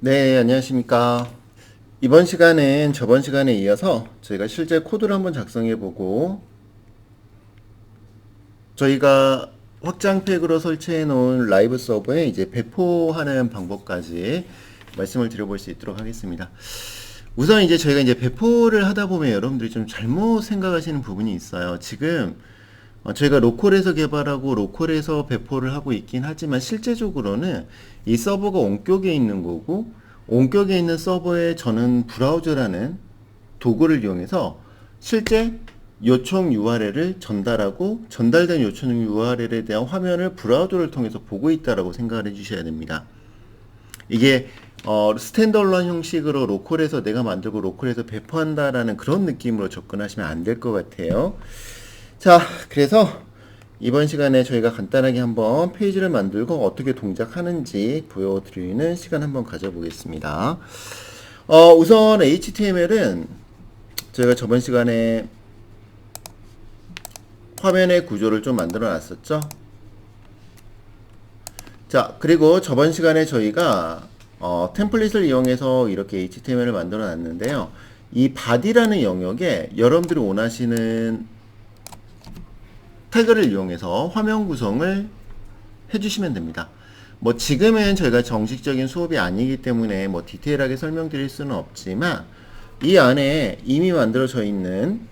네, 안녕하십니까. 이번 시간은 저번 시간에 이어서 저희가 실제 코드를 한번 작성해 보고 저희가 확장팩으로 설치해 놓은 라이브 서버에 이제 배포하는 방법까지 말씀을 드려볼 수 있도록 하겠습니다. 우선 이제 저희가 이제 배포를 하다 보면 여러분들이 좀 잘못 생각하시는 부분이 있어요. 지금 저희가 로컬에서 개발하고 로컬에서 배포를 하고 있긴 하지만 실제적으로는 이 서버가 원격에 있는 거고 원격에 있는 서버에 저는 브라우저라는 도구를 이용해서 실제 요청 URL을 전달하고 전달된 요청 URL에 대한 화면을 브라우저를 통해서 보고 있다라고 생각을 해주셔야 됩니다. 이게 스탠더얼런 형식으로 로컬에서 내가 만들고 로컬에서 배포한다라는 그런 느낌으로 접근하시면 안 될 것 같아요. 자, 그래서 이번 시간에 저희가 간단하게 한번 페이지를 만들고 어떻게 동작하는지 보여드리는 시간 한번 가져보겠습니다. 우선 HTML은 저희가 저번 시간에 화면의 구조를 좀 만들어 놨었죠. 자, 그리고 저번 시간에 저희가 템플릿을 이용해서 이렇게 HTML을 만들어 놨는데요. 이 body라는 영역에 여러분들이 원하시는 태그를 이용해서 화면 구성을 해주시면 됩니다. 뭐 지금은 저희가 정식적인 수업이 아니기 때문에 뭐 디테일하게 설명드릴 수는 없지만 이 안에 이미 만들어져 있는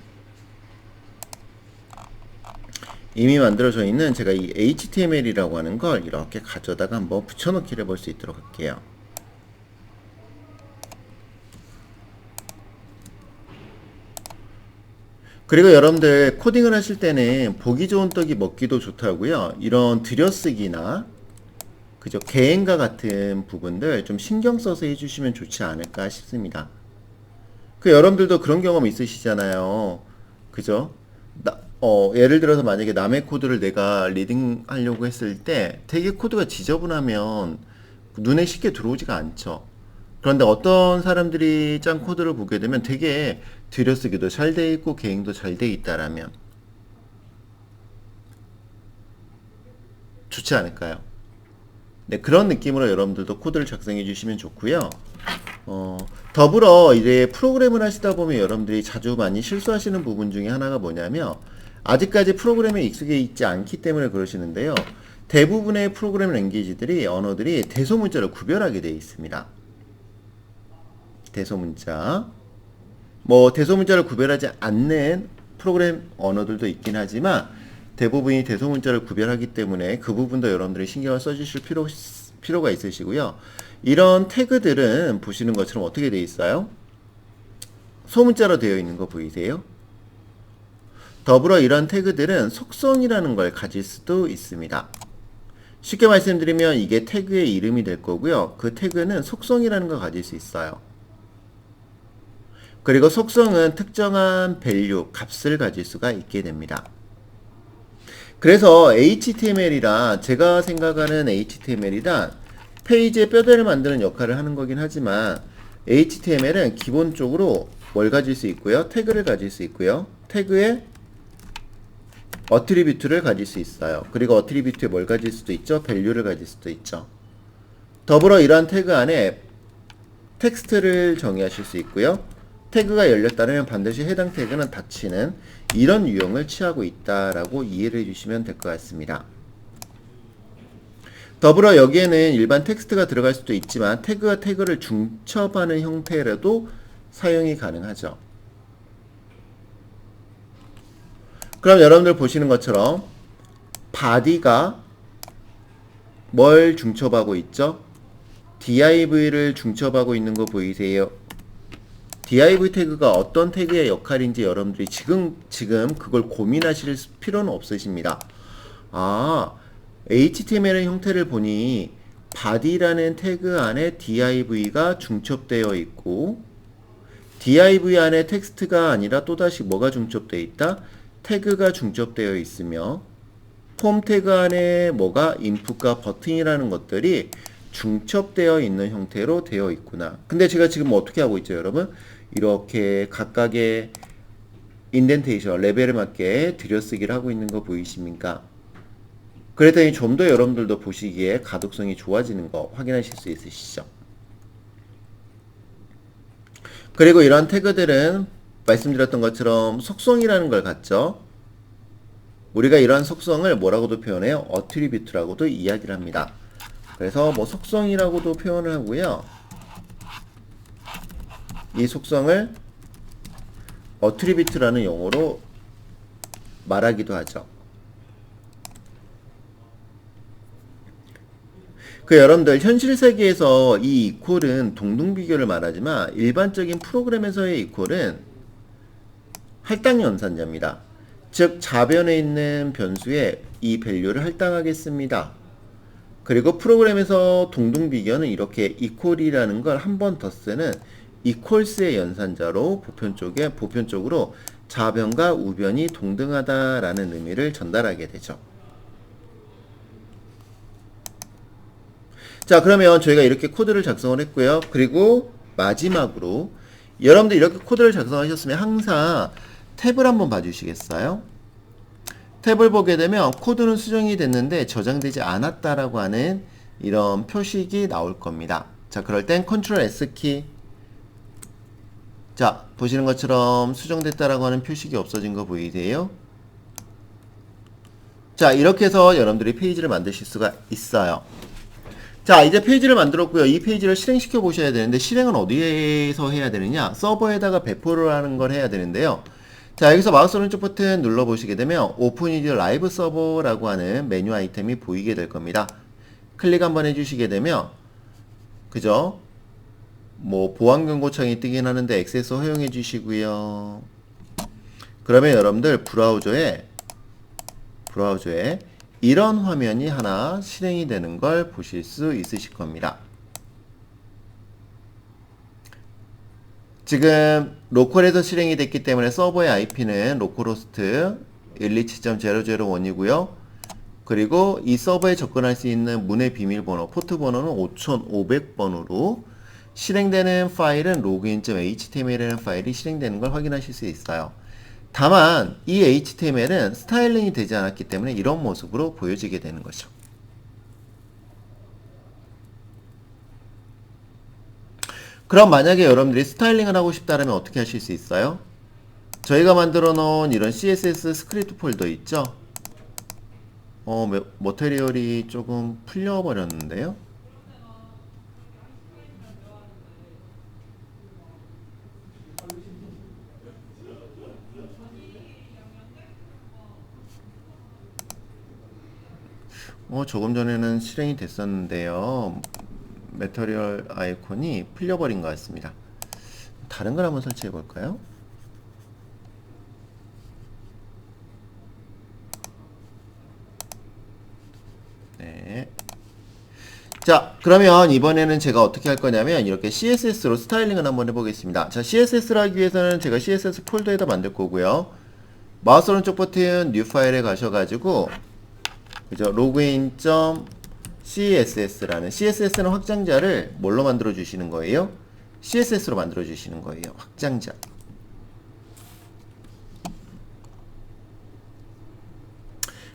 제가 이 HTML이라고 하는 걸 이렇게 가져다가 한번 붙여넣기를 해볼 수 있도록 할게요. 그리고 여러분들 코딩을 하실 때는 보기 좋은 떡이 먹기도 좋다고요. 이런 들여쓰기나 그죠, 개행과 같은 부분들 좀 신경 써서 해주시면 좋지 않을까 싶습니다. 그 여러분들도 그런 경험 있으시잖아요. 그죠? 예를 들어서 만약에 남의 코드를 내가 리딩하려고 했을 때 되게 코드가 지저분하면 눈에 쉽게 들어오지가 않죠. 그런데 어떤 사람들이 짠 코드를 보게 되면 되게 들여쓰기도 잘 돼 있고 개행도 잘 돼 있다라면 좋지 않을까요? 네, 그런 느낌으로 여러분들도 코드를 작성해 주시면 좋고요. 더불어 이제 프로그램을 하시다 보면 여러분들이 자주 많이 실수하시는 부분 중에 하나가 뭐냐면 아직까지 프로그램에 익숙해 있지 않기 때문에 그러시는데요. 대부분의 프로그램 랭귀지들이 언어들이 대소문자를 구별하게 되어 있습니다. 대소문자. 뭐 대소문자를 구별하지 않는 프로그램 언어들도 있긴 하지만 대부분이 대소문자를 구별하기 때문에 그 부분도 여러분들이 신경을 써주실 필요가 있으시고요. 이런 태그들은 보시는 것처럼 어떻게 되어 있어요? 소문자로 되어 있는 거 보이세요? 더불어 이런 태그들은 속성이라는 걸 가질 수도 있습니다. 쉽게 말씀드리면 이게 태그의 이름이 될 거고요. 그 태그는 속성이라는 걸 가질 수 있어요. 그리고 속성은 특정한 밸류, 값을 가질 수가 있게 됩니다. 그래서 HTML이라 제가 생각하는 HTML이란 페이지의 뼈대를 만드는 역할을 하는 거긴 하지만 HTML은 기본적으로 뭘 가질 수 있고요. 태그를 가질 수 있고요. 태그에 어트리뷰트를 가질 수 있어요. 그리고 어트리뷰트에 뭘 가질 수도 있죠. 밸류를 가질 수도 있죠. 더불어 이러한 태그 안에 텍스트를 정의하실 수 있고요. 태그가 열렸다면 반드시 해당 태그는 닫히는 이런 유형을 취하고 있다라고 이해를 해주시면 될 것 같습니다. 더불어 여기에는 일반 텍스트가 들어갈 수도 있지만 태그와 태그를 중첩하는 형태로도 사용이 가능하죠. 그럼 여러분들 보시는 것처럼 body가 뭘 중첩하고 있죠? div를 중첩하고 있는 거 보이세요? div 태그가 어떤 태그의 역할인지 여러분들이 지금 그걸 고민하실 필요는 없으십니다. HTML의 형태를 보니 body라는 태그 안에 div가 중첩되어 있고 div 안에 텍스트가 아니라 또다시 뭐가 중첩되어 있다? 태그가 중첩되어 있으며 폼 태그 안에 뭐가 인풋과 버튼이라는 것들이 중첩되어 있는 형태로 되어 있구나. 근데 제가 지금 어떻게 하고 있죠, 여러분? 이렇게 각각의 인덴테이션, 레벨에 맞게 들여쓰기를 하고 있는 거 보이십니까? 그랬더니 좀 더 여러분들도 보시기에 가독성이 좋아지는 거 확인하실 수 있으시죠? 그리고 이런 태그들은 말씀드렸던 것처럼 속성이라는 걸 갖죠. 우리가 이러한 속성을 뭐라고도 표현해요? 어트리뷰트라고도 이야기를 합니다. 그래서 뭐 속성이라고도 표현을 하고요. 이 속성을 어트리뷰트라는 용어로 말하기도 하죠. 여러분들 현실 세계에서 이 이퀄은 동등비교를 말하지만 일반적인 프로그램에서의 이퀄은 할당 연산자입니다. 즉 좌변에 있는 변수에 이 밸류를 할당하겠습니다. 그리고 프로그램에서 동등비교는 이렇게 이퀄이라는 걸 한 번 더 쓰는 이퀄스의 연산자로 보편적으로 좌변과 우변이 동등하다라는 의미를 전달하게 되죠. 자, 그러면 저희가 이렇게 코드를 작성을 했고요. 그리고 마지막으로 여러분들 이렇게 코드를 작성하셨으면 항상 탭을 한번 봐주시겠어요? 탭을 보게 되면 코드는 수정이 됐는데 저장되지 않았다라고 하는 이런 표식이 나올 겁니다. 자, 그럴 땐 컨트롤 S키. 자, 보시는 것처럼 수정됐다라고 하는 표식이 없어진 거 보이세요? 자, 이렇게 해서 여러분들이 페이지를 만드실 수가 있어요. 자, 이제 페이지를 만들었고요. 이 페이지를 실행시켜 보셔야 되는데 실행은 어디에서 해야 되느냐? 서버에다가 배포를 하는 걸 해야 되는데요. 자, 여기서 마우스 오른쪽 버튼 눌러 보시게 되면 오픈 위드 라이브 서버라고 하는 메뉴 아이템이 보이게 될 겁니다. 클릭 한번 해주시게 되면 그죠? 뭐 보안 경고창이 뜨긴 하는데 액세스 허용해 주시고요. 그러면 여러분들 브라우저에 이런 화면이 하나 실행이 되는 걸 보실 수 있으실 겁니다. 지금 로컬에서 실행이 됐기 때문에 서버의 IP는 로컬호스트 127.001이고요. 그리고 이 서버에 접근할 수 있는 문의 비밀번호, 포트 번호는 5500번으로 실행되는 파일은 login.html이라는 파일이 실행되는 걸 확인하실 수 있어요. 다만 이 HTML은 스타일링이 되지 않았기 때문에 이런 모습으로 보여지게 되는 거죠. 그럼 만약에 여러분들이 스타일링을 하고 싶다면 어떻게 하실 수 있어요? 저희가 만들어 놓은 이런 CSS 스크립트 폴더 있죠? 머테리얼이 조금 풀려 버렸는데요. 조금 전에는 실행이 됐었는데요. 매터리얼 아이콘이 풀려버린 것 같습니다. 다른 걸 한번 설치해 볼까요? 네. 자, 그러면 이번에는 제가 어떻게 할 거냐면 이렇게 CSS로 스타일링을 한번 해보겠습니다. 자, CSS를 하기 위해서는 제가 CSS 폴더에다 만들 거고요. 마우스 오른쪽 버튼 뉴 파일에 가셔가지고 그죠? login.css라는 CSS는 확장자를 뭘로 만들어 주시는 거예요? CSS로 만들어 주시는 거예요. 확장자.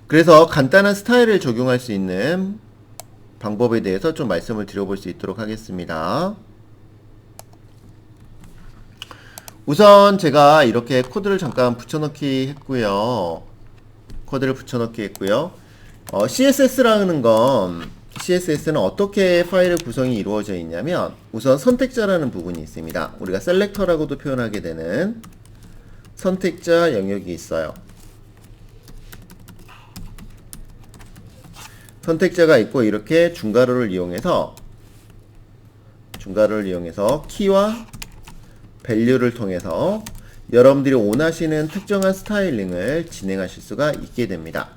그래서 간단한 스타일을 적용할 수 있는 방법에 대해서 좀 말씀을 드려볼 수 있도록 하겠습니다. 우선 제가 이렇게 코드를 잠깐 붙여넣기 했고요. CSS라는 건 CSS는 어떻게 파일의 구성이 이루어져 있냐면 우선 선택자라는 부분이 있습니다. 우리가 셀렉터라고도 표현하게 되는 선택자 영역이 있어요. 선택자가 있고 이렇게 중괄호를 이용해서 키와 밸류를 통해서 여러분들이 원하시는 특정한 스타일링을 진행하실 수가 있게 됩니다.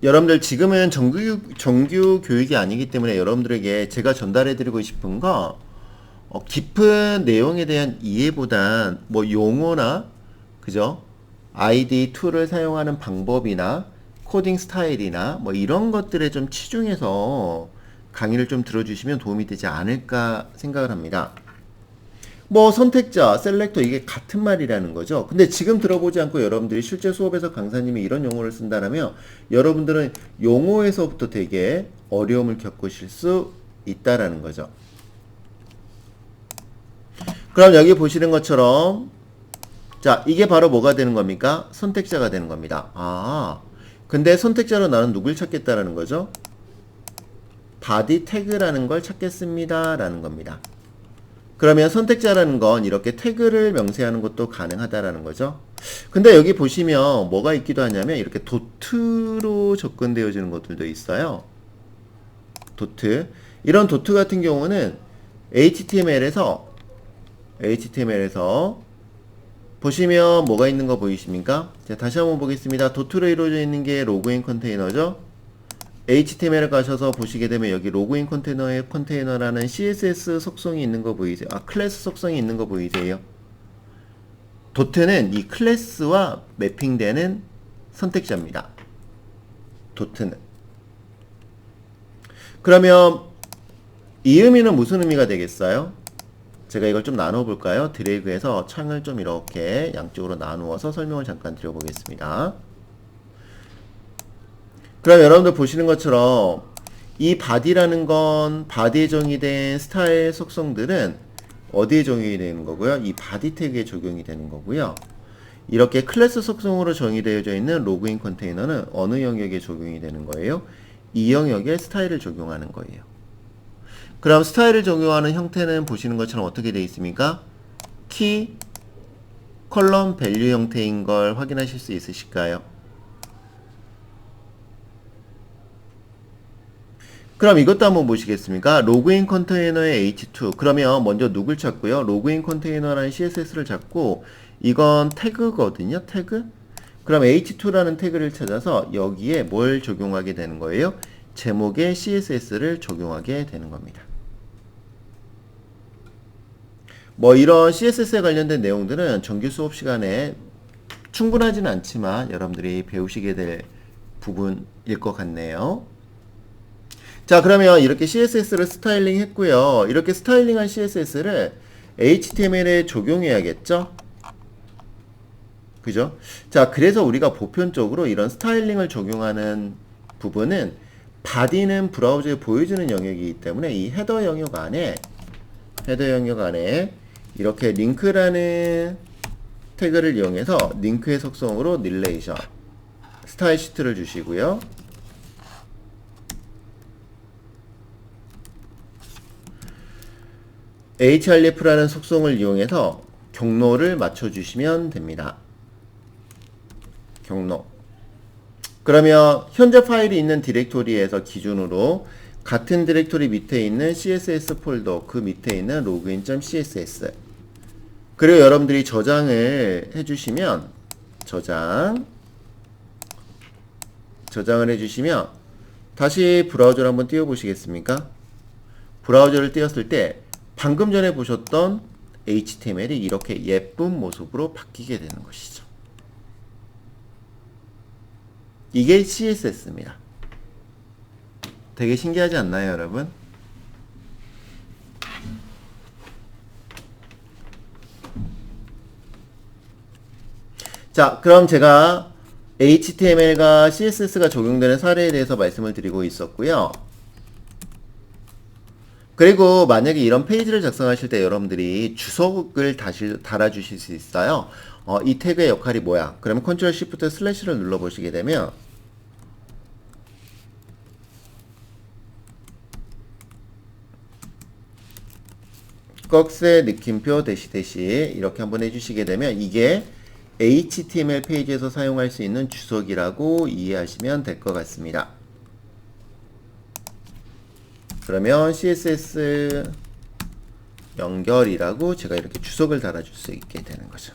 여러분들 지금은 정규 교육이 아니기 때문에 여러분들에게 제가 전달해 드리고 싶은 거 깊은 내용에 대한 이해보단 뭐 용어나 그죠? ID 툴을 사용하는 방법이나 코딩 스타일이나 뭐 이런 것들에 좀 치중해서 강의를 좀 들어주시면 도움이 되지 않을까 생각을 합니다. 뭐 선택자, 셀렉터 이게 같은 말이라는 거죠. 근데 지금 들어보지 않고 여러분들이 실제 수업에서 강사님이 이런 용어를 쓴다면 여러분들은 용어에서부터 되게 어려움을 겪으실 수 있다라는 거죠. 그럼 여기 보시는 것처럼 자, 이게 바로 뭐가 되는 겁니까? 선택자가 되는 겁니다. 아, 근데 선택자로 나는 누굴 찾겠다라는 거죠? body 태그라는 걸 찾겠습니다 라는 겁니다. 그러면 선택자라는 건 이렇게 태그를 명세하는 것도 가능하다라는 거죠. 근데 여기 보시면 뭐가 있기도 하냐면 이렇게 도트로 접근되어지는 것들도 있어요. 도트. 이런 도트 같은 경우는 HTML에서 보시면 뭐가 있는 거 보이십니까? 자, 다시 한번 보겠습니다. 도트로 이루어져 있는 게 로그인 컨테이너죠. HTML 가셔서 보시게 되면 여기 로그인 컨테이너에 컨테이너라는 CSS 속성이 있는 거 보이세요? 아, 클래스 속성이 있는 거 보이세요? 도트는 이 클래스와 매핑되는 선택자입니다. 도트는. 그러면 이 의미는 무슨 의미가 되겠어요? 제가 이걸 좀 나눠 볼까요? 드래그해서 창을 좀 이렇게 양쪽으로 나누어서 설명을 잠깐 드려보겠습니다. 그럼 여러분들 보시는 것처럼 이 body라는 건 body에 정의된 스타일 속성들은 어디에 적용이 되는 거고요? 이 body 태그에 적용이 되는 거고요. 이렇게 클래스 속성으로 정의되어져 있는 로그인 컨테이너는 어느 영역에 적용이 되는 거예요? 이 영역에 스타일을 적용하는 거예요. 그럼 스타일을 적용하는 형태는 보시는 것처럼 어떻게 되어 있습니까? 키, 컬럼, 밸류 형태인 걸 확인하실 수 있으실까요? 그럼 이것도 한번 보시겠습니까? 로그인 컨테이너의 h2. 그러면 먼저 누굴 찾고요? 로그인 컨테이너라는 CSS를 찾고 이건 태그거든요. 태그. 그럼 h2라는 태그를 찾아서 여기에 뭘 적용하게 되는 거예요? 제목에 CSS를 적용하게 되는 겁니다. 뭐 이런 CSS에 관련된 내용들은 정규 수업 시간에 충분하지는 않지만 여러분들이 배우시게 될 부분일 것 같네요. 자, 그러면 이렇게 CSS를 스타일링 했고요. 이렇게 스타일링한 CSS를 HTML에 적용해야겠죠? 그죠? 자, 그래서 우리가 보편적으로 이런 스타일링을 적용하는 부분은 body는 브라우저에 보여주는 영역이기 때문에 이 헤더 영역 안에 이렇게 링크라는 태그를 이용해서 링크의 속성으로 릴레이션 스타일 시트를 주시고요. href라는 속성을 이용해서 경로를 맞춰주시면 됩니다. 경로. 그러면 현재 파일이 있는 디렉토리에서 기준으로 같은 디렉토리 밑에 있는 CSS 폴더 그 밑에 있는 login.css 그리고 여러분들이 저장을 해주시면 저장을 해주시면 다시 브라우저를 한번 띄워보시겠습니까? 브라우저를 띄웠을 때 방금 전에 보셨던 HTML이 이렇게 예쁜 모습으로 바뀌게 되는 것이죠. 이게 CSS입니다. 되게 신기하지 않나요, 여러분? 자, 그럼 제가 HTML과 CSS가 적용되는 사례에 대해서 말씀을 드리고 있었고요. 그리고 만약에 이런 페이지를 작성하실 때 여러분들이 주석을 다시 달아주실 수 있어요. 이 태그의 역할이 뭐야? 그러면 컨트롤 시프트 슬래시를 눌러보시게 되면 꺽쇠 느낌표 대시 이렇게 한번 해주시게 되면 이게 HTML 페이지에서 사용할 수 있는 주석이라고 이해하시면 될 것 같습니다. 그러면 CSS 연결이라고 제가 이렇게 주석을 달아줄 수 있게 되는 거죠.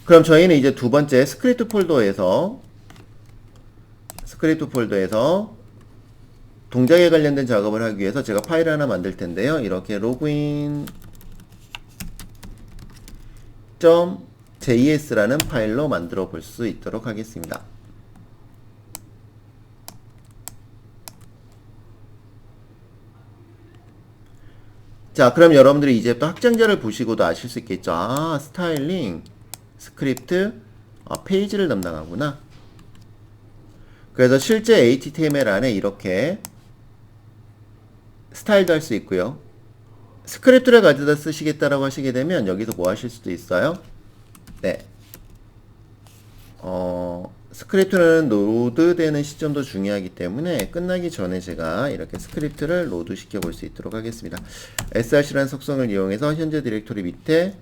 그럼 저희는 이제 두 번째 스크립트 폴더에서 동작에 관련된 작업을 하기 위해서 제가 파일을 하나 만들 텐데요. 이렇게 login.js라는 파일로 만들어 볼 수 있도록 하겠습니다. 자, 그럼 여러분들이 이제 또 확장자를 보시고도 아실 수 있겠죠. 아, 스타일링, 스크립트, 페이지를 담당하구나. 그래서 실제 HTML 안에 이렇게 스타일도 할 수 있고요. 스크립트를 가져다 쓰시겠다라고 하시게 되면 여기서 뭐 하실 수도 있어요? 네. 스크립트는 로드되는 시점도 중요하기 때문에 끝나기 전에 제가 이렇게 스크립트를 로드 시켜 볼 수 있도록 하겠습니다. src라는 속성을 이용해서 현재 디렉토리 밑에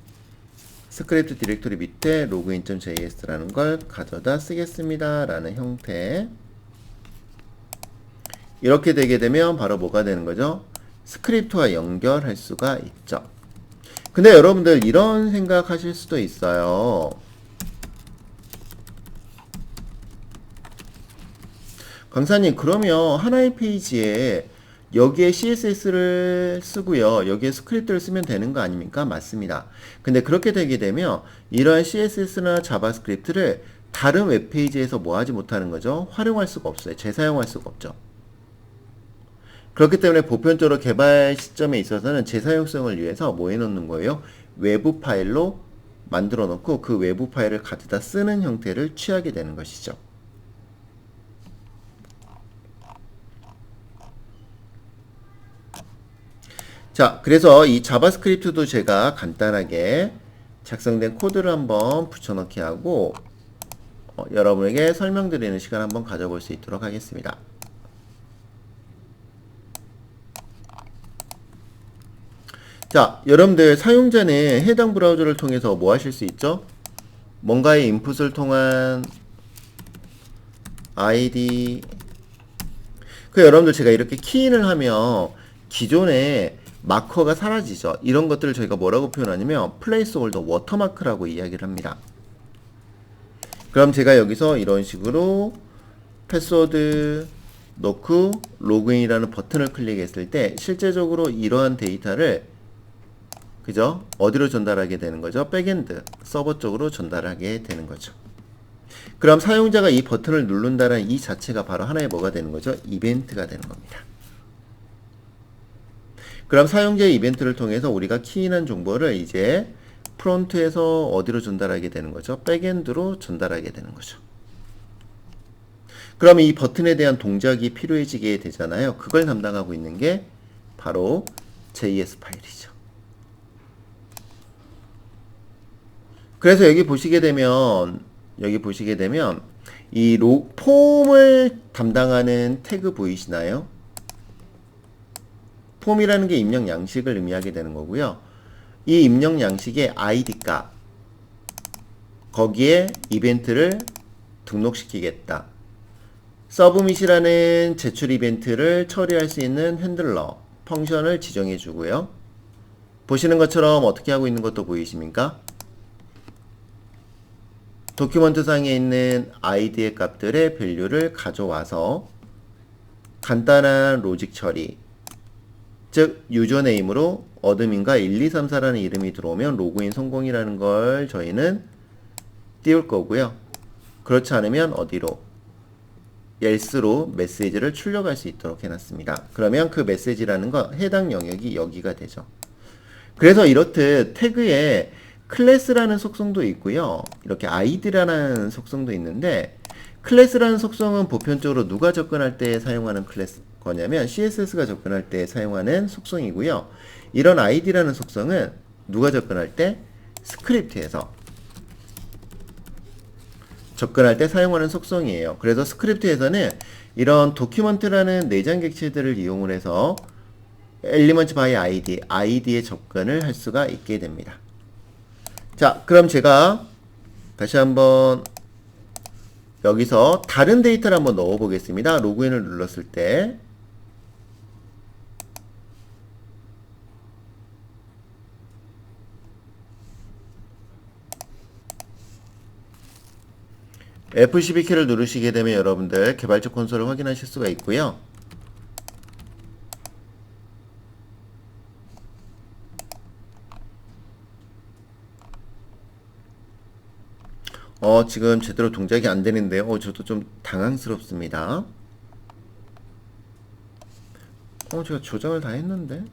스크립트 디렉토리 밑에 login.js라는 걸 가져다 쓰겠습니다 라는 형태. 이렇게 되게 되면 바로 뭐가 되는 거죠? 스크립트와 연결할 수가 있죠. 근데 여러분들 이런 생각 하실 수도 있어요. 강사님, 그러면 하나의 페이지에 여기에 CSS를 쓰고요. 여기에 스크립트를 쓰면 되는 거 아닙니까? 맞습니다. 근데 그렇게 되게 되면 이러한 CSS나 자바스크립트를 다른 웹페이지에서 뭐 하지 못하는 거죠? 활용할 수가 없어요. 재사용할 수가 없죠. 그렇기 때문에 보편적으로 개발 시점에 있어서는 재사용성을 위해서 뭐 해놓는 거예요? 외부 파일로 만들어 놓고 그 외부 파일을 가져다 쓰는 형태를 취하게 되는 것이죠. 자, 그래서 이 자바스크립트도 제가 간단하게 작성된 코드를 한번 붙여넣기 하고 여러분에게 설명드리는 시간 한번 가져볼 수 있도록 하겠습니다. 자, 여러분들 사용자는 해당 브라우저를 통해서 뭐 하실 수 있죠? 뭔가의 인풋을 통한 ID. 여러분들 제가 이렇게 키인을 하면 기존에 마커가 사라지죠. 이런 것들을 저희가 뭐라고 표현하냐면 플레이스홀더 워터마크라고 이야기를 합니다. 그럼 제가 여기서 이런 식으로 패스워드 넣고 로그인이라는 버튼을 클릭했을 때 실제적으로 이러한 데이터를 그죠? 어디로 전달하게 되는 거죠? 백엔드 서버 쪽으로 전달하게 되는 거죠. 그럼 사용자가 이 버튼을 누른다는 이 자체가 바로 하나의 뭐가 되는 거죠? 이벤트가 되는 겁니다. 그럼 사용자의 이벤트를 통해서 우리가 키인한 정보를 이제 프론트에서 어디로 전달하게 되는 거죠? 백엔드로 전달하게 되는 거죠. 그럼 이 버튼에 대한 동작이 필요해지게 되잖아요. 그걸 담당하고 있는 게 바로 JS 파일이죠. 그래서 여기 보시게 되면 이 폼을 담당하는 태그 보이시나요? 폼이라는 게 입력 양식을 의미하게 되는 거고요. 이 입력 양식의 ID 값, 거기에 이벤트를 등록시키겠다. 서브밋이라는 제출 이벤트를 처리할 수 있는 핸들러 펑션을 지정해 주고요. 보시는 것처럼 어떻게 하고 있는 것도 보이십니까? 도큐먼트 상에 있는 id의 값들의 밸류를 가져와서 간단한 로직 처리, 즉 유저네임으로 어드민과 1234라는 이름이 들어오면 로그인 성공이라는 걸 저희는 띄울 거고요. 그렇지 않으면 어디로? else로 메시지를 출력할 수 있도록 해놨습니다. 그러면 그 메시지라는 거 해당 영역이 여기가 되죠. 그래서 이렇듯 태그에 클래스라는 속성도 있고요. 이렇게 id라는 속성도 있는데 클래스라는 속성은 보편적으로 누가 접근할 때 사용하는 클래스 거냐면 CSS가 접근할 때 사용하는 속성이고요. 이런 id라는 속성은 누가 접근할 때 스크립트에서 접근할 때 사용하는 속성이에요. 그래서 스크립트에서는 이런 도큐먼트라는 내장 객체들을 이용을 해서 elements by id에 접근을 할 수가 있게 됩니다. 자, 그럼 제가 다시 한번 여기서 다른 데이터를 한번 넣어 보겠습니다. 로그인을 눌렀을 때 F12키를 누르시게 되면 여러분들 개발자 콘솔을 확인하실 수가 있고요. 지금 제대로 동작이 안 되는데요. 저도 좀 당황스럽습니다. 제가 조정을 다 했는데.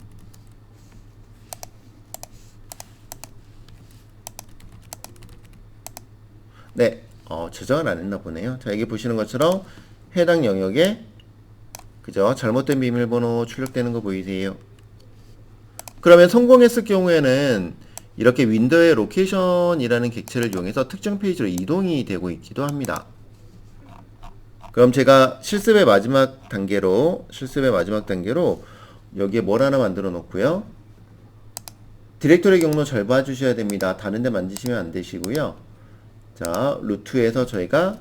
네, 저장을 안 했나 보네요. 자, 여기 보시는 것처럼 해당 영역에 그죠? 잘못된 비밀번호 출력되는 거 보이세요? 그러면 성공했을 경우에는 이렇게 윈도우의 로케이션이라는 객체를 이용해서 특정 페이지로 이동이 되고 있기도 합니다. 그럼 제가 실습의 마지막 단계로 여기에 뭘 하나 만들어 놓고요. 디렉토리 경로 잘 봐주셔야 됩니다. 다른 데 만지시면 안 되시고요. 자, 루트에서 저희가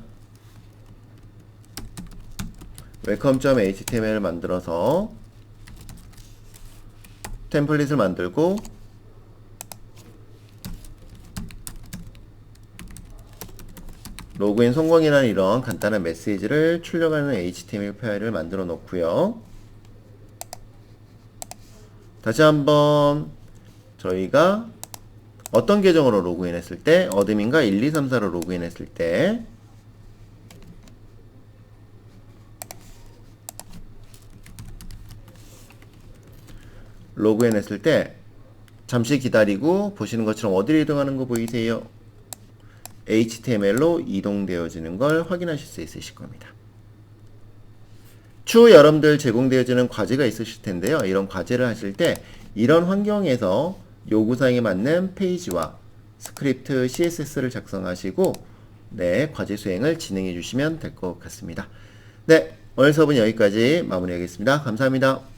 welcome.html을 만들어서 템플릿을 만들고 로그인 성공이라는 이런 간단한 메시지를 출력하는 HTML 파일을 만들어 놓고요. 다시 한번 저희가 어떤 계정으로 로그인 했을 때 어드민과 1234로 로그인 했을 때 로그인 했을 때 잠시 기다리고 보시는 것처럼 어디로 이동하는 거 보이세요? HTML로 이동되어지는 걸 확인하실 수 있으실 겁니다. 추후 여러분들 제공되어지는 과제가 있으실 텐데요. 이런 과제를 하실 때 이런 환경에서 요구사항에 맞는 페이지와 스크립트 CSS를 작성하시고 네, 과제 수행을 진행해 주시면 될 것 같습니다. 네, 오늘 수업은 여기까지 마무리하겠습니다. 감사합니다.